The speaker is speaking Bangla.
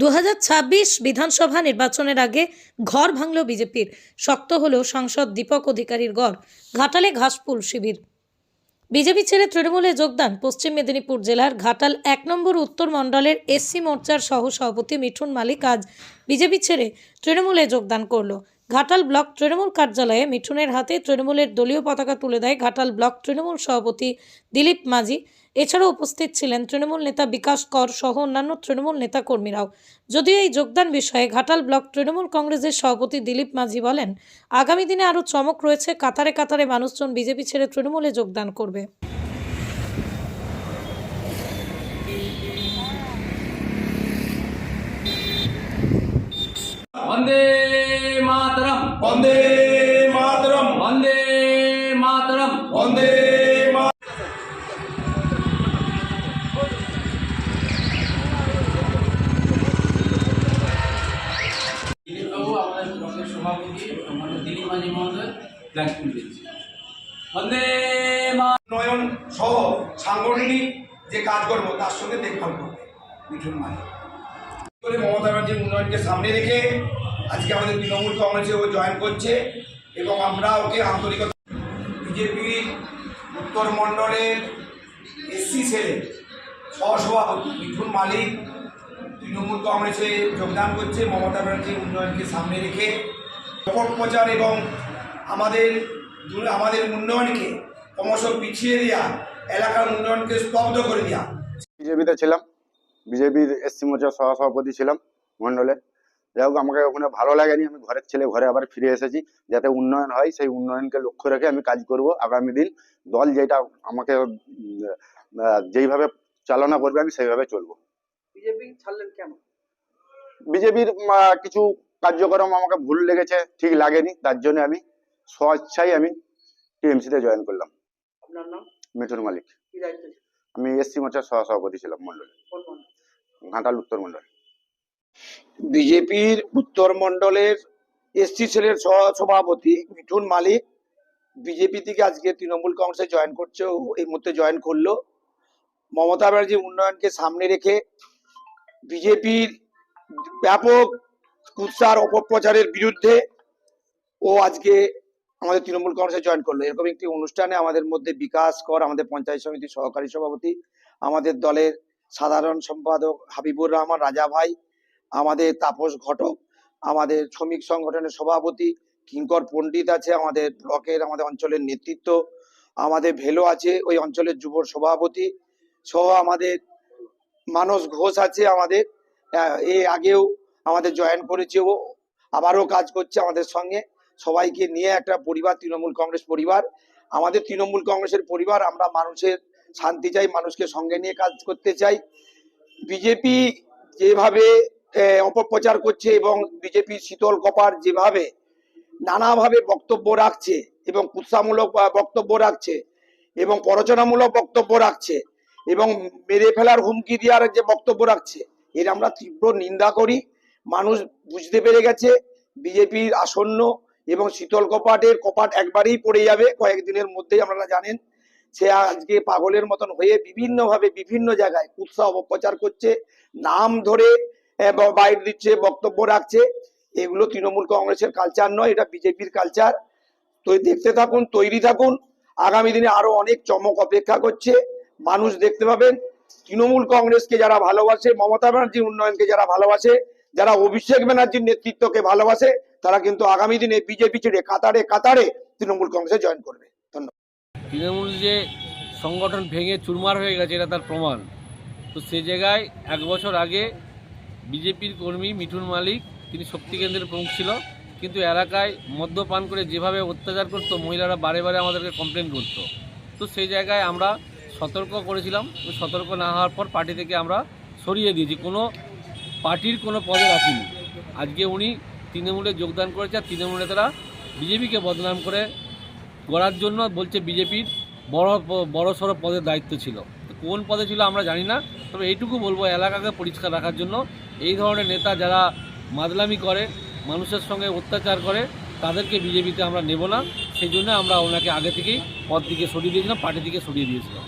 2026 বিধানসভা নির্বাচনের আগে ঘর ভাঙল বিজেপির, শক্ত হলো সাংসদ দীপক অধিকারীর গড়। ঘাটালে ঘাসফুল শিবির। বিজেপি ছেড়ে তৃণমূলে যোগদান পশ্চিম মেদিনীপুর জেলার ঘাটাল 1 নম্বর উত্তর মণ্ডলের এসসি মোর্চার সহ সভাপতি মিঠুন মালিক আজ বিজেপি ছেড়ে তৃণমূলে যোগদান করল। ঘাটাল ব্লক তৃণমূল কার্যালয়ে মিঠুনের হাতে তৃণমূলের দলীয় পতাকা তুলে দেয় ঘাটাল ব্লক তৃণমূল সভাপতি দিলীপ মাঝি। এছাড়াও উপস্থিত ছিলেন তৃণমূল নেতা বিকাশ কর সহ অন্যান্য তৃণমূল নেতা কর্মীরাও। যদিও এই যোগদান বিষয়ে ঘাটাল ব্লক তৃণমূল কংগ্রেসের সভাপতি দিলীপ মাঝি বলেন, আগামী দিনে আরও চমক রয়েছে। কাতারে কাতারে মানুষজন বিজেপি ছেড়ে তৃণমূলে যোগদান করবে। वंदे मातरम वंदे मातरम वंदे मातरम वंदे দিলীপবাবু আমাদের ব্লকের সভাপতি আমাদের দিলীপ মাঝি মহোদয় ফ্ল্যাগ তুলে দিয়েছে। বন্দে উন্নয়ন সহ সাংগঠনিক যে কাজকর্ম তার সঙ্গে দেখভাল করবে মিঠুন মাঝি। মমতা ব্যানার্জির উন্নয়নকে সামনে রেখে আজকে আমাদের তৃণমূল কংগ্রেসে ও জয়েন করছে এবং আমরা ওকে আন্তরিকতা। বিজেপির উত্তর মণ্ডলের এসসি সেলের সহসভাপতি মিঠুন মালিক তৃণমূল কংগ্রেসে যোগদান করছে মমতা ব্যানার্জির উন্নয়নকে সামনে রেখে। অপপ্রচার এবং আমাদের উন্নয়নকে ক্রমশ পিছিয়ে দেওয়া, এলাকার উন্নয়নকে স্তব্ধ করে দেওয়া। বিজেপিতে ছিলাম, বিজেপির এসসি মোর্চার সহসভাপতি ছিলাম মণ্ডলে। যাই হোক, আমাকে ওখানে ভালো লাগেনি। আমি ঘরের ছেলে, ঘরে আবার ফিরে এসেছি। যাতে উন্নয়ন হয় সেই উন্নয়নকে লক্ষ্য রেখে আমি কাজ করব। আগামী দিন দল যেটা আমাকে যেইভাবে চালনা করবে আমি সেইভাবে চলবো। বিজেপি ছাড়লেন কেন? বিজেপির কিছু কার্যক্রম আমাকে ভুল লেগেছে, ঠিক লাগেনি। তার জন্য আমি স্বেচ্ছায় আমি টিএমসিতে জয়েন করলাম। আপনার নাম? মিঠুন মালিক। কি দায়িত্ব? আমি এসসি মোর্চার সহসভাপতি ছিলাম মণ্ডলে, ঘাটাল উত্তর মণ্ডল। বিজেপির উত্তর মণ্ডলের এসসি সেলের সভাপতি মিঠুন মালিক বিজেপি থেকে আজকে তৃণমূল কংগ্রেসে জয়েন করছে। এই মুহূর্তে জয়েন করলো। মমতা ব্যানার্জির উন্নয়নকে সামনে রেখে বিজেপির ব্যাপক কুৎসার অপপ্রচারের বিরুদ্ধে ও আজকে আমাদের তৃণমূল কংগ্রেসে জয়েন করলো। এরকম একটি অনুষ্ঠানে আমাদের মধ্যে বিকাশ কর, আমাদের পঞ্চায়েত সমিতির সহকারী সভাপতি, আমাদের দলের সাধারণ সম্পাদক হাবিবুর রহমান রাজা ভাই, আমাদের তাপস ঘটক, আমাদের শ্রমিক সংগঠনের সভাপতি কিঙ্কর পণ্ডিত আছে, আমাদের ব্লকের আমাদের অঞ্চলের নেতৃত্ব, আমাদের ভেলো আছে ওই অঞ্চলের যুব সভাপতি সহ আমাদের মানস ঘোষ আছে। আমাদের এর আগেও আমাদের জয়েন করেছে, ও আবারও কাজ করছে আমাদের সঙ্গে। সবাইকে নিয়ে একটা পরিবার, তৃণমূল কংগ্রেস পরিবার। আমাদের তৃণমূল কংগ্রেসের পরিবার। আমরা মানুষের শান্তি চাই, মানুষকে সঙ্গে নিয়ে কাজ করতে চাই। বিজেপি যেভাবে অপপ্রচার করছে এবং বিজেপি শীতল কপার যেভাবে নানাভাবে বক্তব্য রাখছে এবং কুৎসামূলক বক্তব্য রাখছে এবং প্ররোচনামূলক বক্তব্য রাখছে এবং মেরে ফেলার হুমকি দেওয়ার যে বক্তব্য রাখছে, এর আমরা তীব্র নিন্দা করি। মানুষ বুঝতে পেরে গেছে বিজেপির আসন্ন এবং শীতল কপাট একবারেই পড়ে যাবে কয়েকদিনের মধ্যেই। আপনারা জানেন সে আজকে পাগলের মতন হয়ে বিভিন্নভাবে বিভিন্ন জায়গায় কুৎসা অপপ্রচার করছে, নাম ধরে বাইট দিচ্ছে, বক্তব্য রাখছে। এগুলো তৃণমূল কংগ্রেসের কালচার নয়, এটা বিজেপির কালচার। তো দেখতে থাকুন, তৈরি থাকুন। আগামী দিনে আরো অনেক চমক অপেক্ষা করছে। মানুষ দেখতে পাবেন তৃণমূল কংগ্রেসকে যারা ভালোবাসে, মমতা ব্যানার্জির উন্নয়নকে যারা ভালোবাসে, যারা অভিষেক ব্যানার্জির নেতৃত্বকে ভালোবাসে, তারা কিন্তু আগামী দিনে বিজেপি ছেড়ে কাতারে কাতারে তৃণমূল কংগ্রেসে জয়েন করবে। ধন্যবাদ। তৃণমূল যে সংগঠন ভেঙে চুরমার হয়ে গেছে এটা তার প্রমাণ। তো সে জায়গায় 1 বছর আগে বিজেপির কর্মী মিঠুন মালিক, তিনি শক্তি কেন্দ্রের প্রমুখ ছিল, কিন্তু এলাকায় মদ্যপান করে যেভাবে অত্যাচার করতো, মহিলারা বারে বারে আমাদেরকে কমপ্লেন করতো। তো সেই জায়গায় আমরা সতর্ক করেছিলাম। সতর্ক না হওয়ার পর পার্টি থেকে আমরা সরিয়ে দিয়েছি, কোনো পার্টির কোনো পদে রাখিনি। আজকে উনি তৃণমূলে যোগদান করেছে। আর তৃণমূলে তারা বিজেপিকে বদনাম করে করার জন্য বলছে বিজেপির বড় সড়ো পদের দায়িত্ব ছিল। কোন পদে ছিল আমরা জানি না, তবে এইটুকু বলবো এলাকাকে পরিষ্কার রাখার জন্য এই ধরনের নেতা যারা মাদলামি করে, মানুষের সঙ্গে অত্যাচার করে, তাদেরকে বিজেপিতে আমরা নেব না। সেই জন্য আমরা ওনাকে আগে থেকেই পদ থেকে সরিয়ে দিয়েছিলাম, পার্টি থেকে সরিয়ে দিয়েছিলাম।